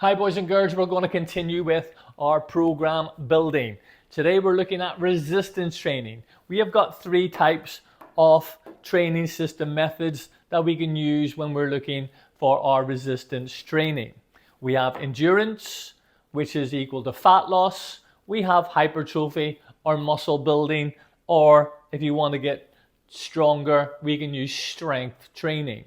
Hi boys and girls, we're going to continue with our program building. Today we're looking at resistance training. We have got three types of training system methods that we can use when we're looking for our resistance training. We have endurance, which is equal to fat loss. We have hypertrophy or muscle building, or if you want to get stronger, we can use strength training.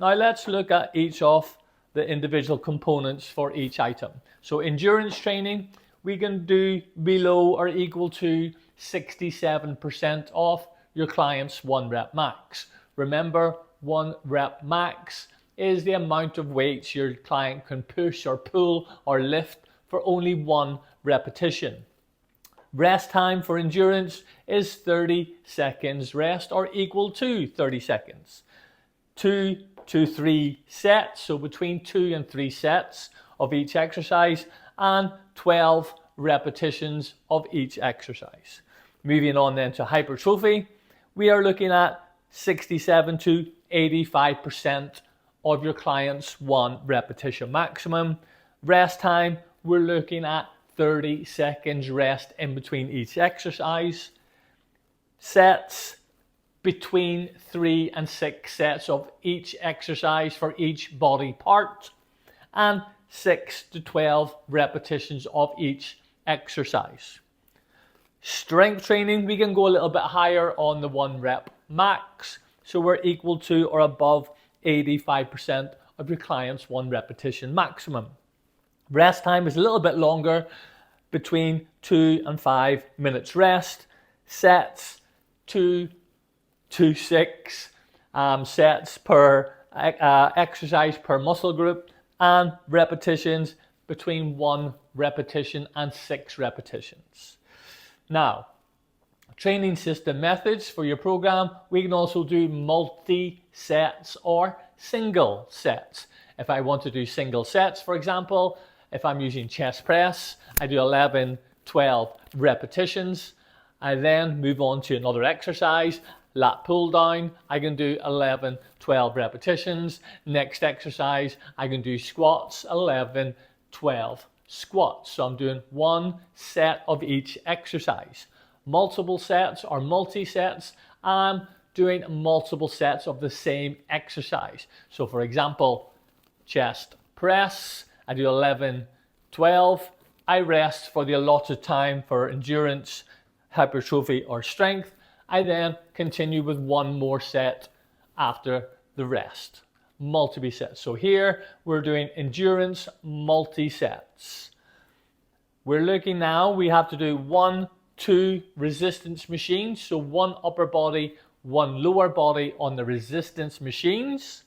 Now let's look at each of the individual components for each item. So endurance training, we can do below or equal to 67% of your client's 1 rep max. Remember, 1 rep max is the amount of weights your client can push or pull or lift for only 1 repetition. Rest time for endurance is 30 seconds rest or equal to 30 seconds. 2 to 3 sets, so between 2 and 3 sets of each exercise, and 12 repetitions of each exercise. Moving on then to hypertrophy, we are looking at 67 to 85% of your client's 1 repetition maximum. Rest time, we're looking at 30 seconds rest in between each exercise. Sets, between 3 and 6 sets of each exercise for each body part, and 6 to 12 repetitions of each exercise. Strength training, we can go a little bit higher on the 1 rep max, so we're equal to or above 85% of your client's 1 repetition maximum. Rest time is a little bit longer, between 2 and 5 minutes rest. Sets, 2 to 6 sets per exercise per muscle group, and repetitions between 1 repetition and 6 repetitions. Now, training system methods for your program, we can also do multi-sets or single sets. If I want to do single sets, for example, if I'm using chest press, I do 11, 12 repetitions. I then move on to another exercise, lat pull down. I can do 11, 12 repetitions. Next exercise, I can do squats, 11, 12 squats. So I'm doing 1 set of each exercise. Multiple sets or multi-sets, I'm doing multiple sets of the same exercise. So for example, chest press, I do 11, 12. I rest for the allotted time for endurance, hypertrophy or strength. I then continue with 1 more set after the rest. Multiple sets. So here we're doing endurance multi-sets. We're looking now, we have to do 1, 2 resistance machines. So 1 upper body, 1 lower body on the resistance machines.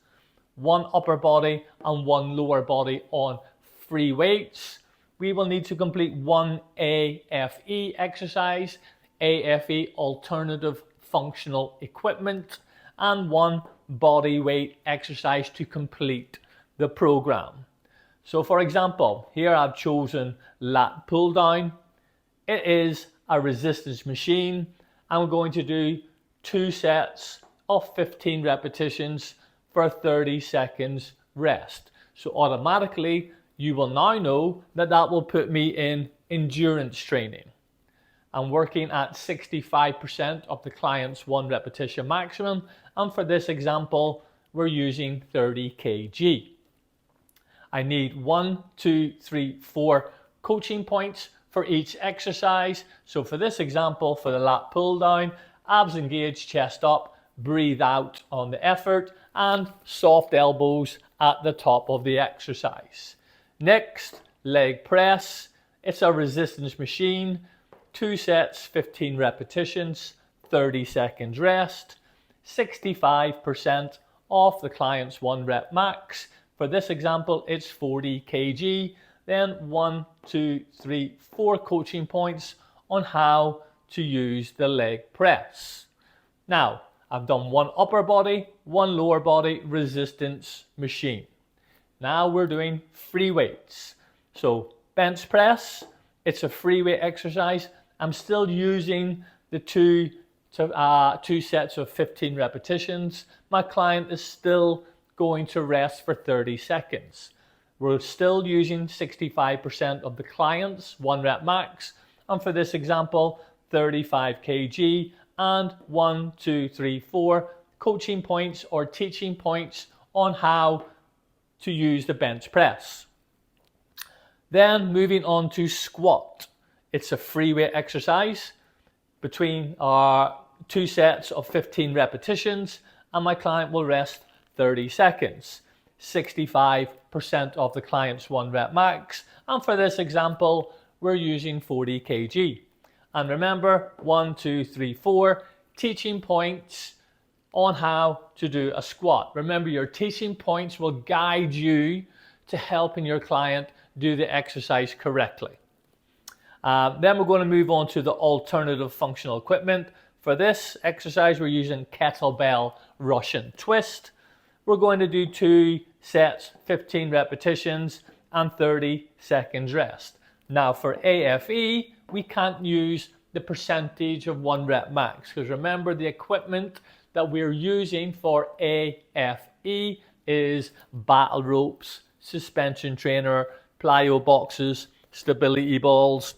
1 upper body and 1 lower body on free weights. We will need to complete 1 AFE exercise, AFE alternative functional equipment, and 1 body weight exercise to complete the program. So for example, here I've chosen lat pull down. It is a resistance machine. I'm going to do 2 sets of 15 repetitions for 30 seconds rest. So automatically you will now know that that will put me in endurance training. I'm working at 65% of the client's 1 repetition maximum, and for this example we're using 30 kg. I need 1, 2, 3, 4 coaching points for each exercise. So for this example, for the lat pull down, abs engaged, chest up, breathe out on the effort, and soft elbows at the top of the exercise. Next, leg press. It's a resistance machine. 2 sets, 15 repetitions, 30 seconds rest. 65% of the client's 1 rep max. For this example, it's 40 kg. Then 1, 2, 3, 4 coaching points on how to use the leg press. Now, I've done 1 upper body, 1 lower body resistance machine. Now we're doing free weights. So bench press, it's a free weight exercise. I'm still using the 2 sets of 15 repetitions. My client is still going to rest for 30 seconds. We're still using 65% of the client's 1 rep max, and for this example, 35 kg and 1, 2, 3, 4 coaching points or teaching points on how to use the bench press. Then moving on to squat. It's a free weight exercise between our 2 sets of 15 repetitions, and my client will rest 30 seconds. 65% of the client's 1 rep max, and for this example, we're using 40 kg. And remember, 1, 2, 3, 4 teaching points on how to do a squat. Remember, your teaching points will guide you to helping your client do the exercise correctly. Then we're going to move on to the alternative functional equipment. For this exercise, we're using kettlebell Russian twist. We're going to do 2 sets, 15 repetitions and 30 seconds rest. Now for AFE, we can't use the percentage of 1 rep max, because remember, the equipment that we're using for AFE is battle ropes, suspension trainer, plyo boxes, stability balls,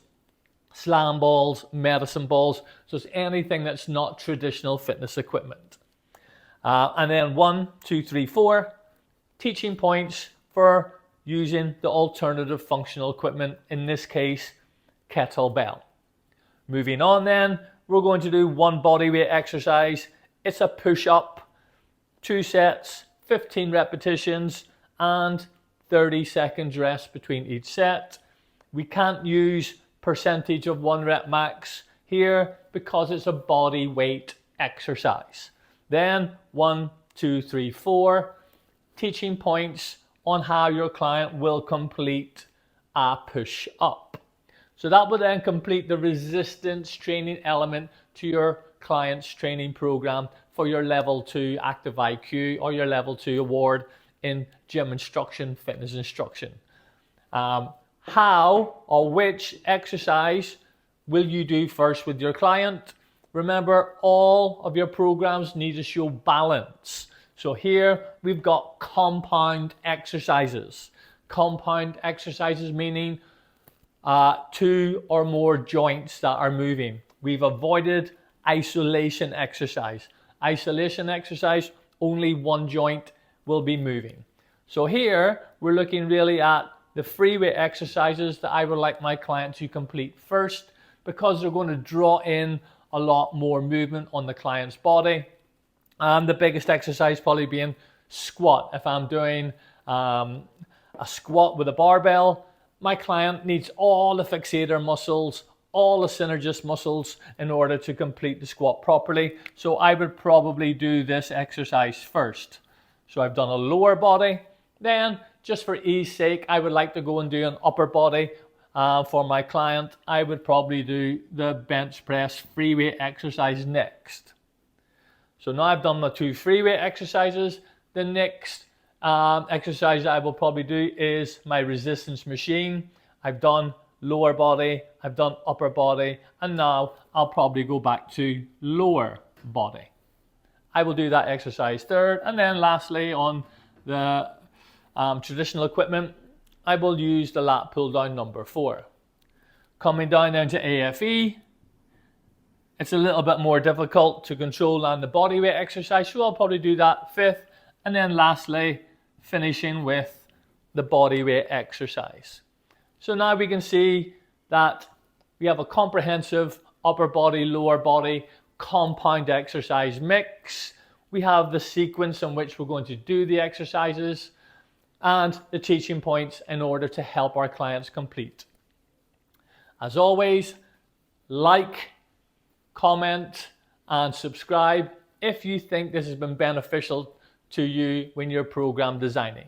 slam balls, medicine balls. So it's anything that's not traditional fitness equipment. And then 1, 2, 3, 4 teaching points for using the alternative functional equipment, in this case, kettlebell. Moving on then, we're going to do 1 body weight exercise. It's a push-up, 2 sets, 15 repetitions and 30 seconds rest between each set. We can't use percentage of 1 rep max here because it's a body weight exercise. Then 1, 2, 3, 4 teaching points on how your client will complete a push-up. So that will then complete the resistance training element to your client's training program for your level 2 active IQ or your level 2 award in gym instruction, fitness instruction. How or which exercise will you do first with your client? Remember, all of your programs need to show balance. So here we've got compound exercises. Compound exercises meaning 2 or more joints that are moving. We've avoided isolation exercise. Isolation exercise, only 1 joint will be moving. So here we're looking really at the free weight exercises that I would like my client to complete first, because they're going to draw in a lot more movement on the client's body. And the biggest exercise probably being squat. If I'm doing a squat with a barbell, my client needs all the fixator muscles, all the synergist muscles in order to complete the squat properly. So I would probably do this exercise first. So I've done a lower body. Then, just for ease sake, I would like to go and do an upper body. For my client, I would probably do the bench press free weight exercise next. So now I've done my 2 free weight exercises. The next exercise I will probably do is my resistance machine. I've done lower body, I've done upper body, and now I'll probably go back to lower body. I will do that exercise third, and then lastly on the traditional equipment, I will use the lat pull down number 4. Coming down to AFE, it's a little bit more difficult to control than the body weight exercise, so I'll probably do that 5th, and then lastly finishing with the body weight exercise. So now we can see that we have a comprehensive upper body, lower body, compound exercise mix. We have the sequence in which we're going to do the exercises and the teaching points in order to help our clients complete. As always, like, comment and subscribe if you think this has been beneficial to you when you're program designing.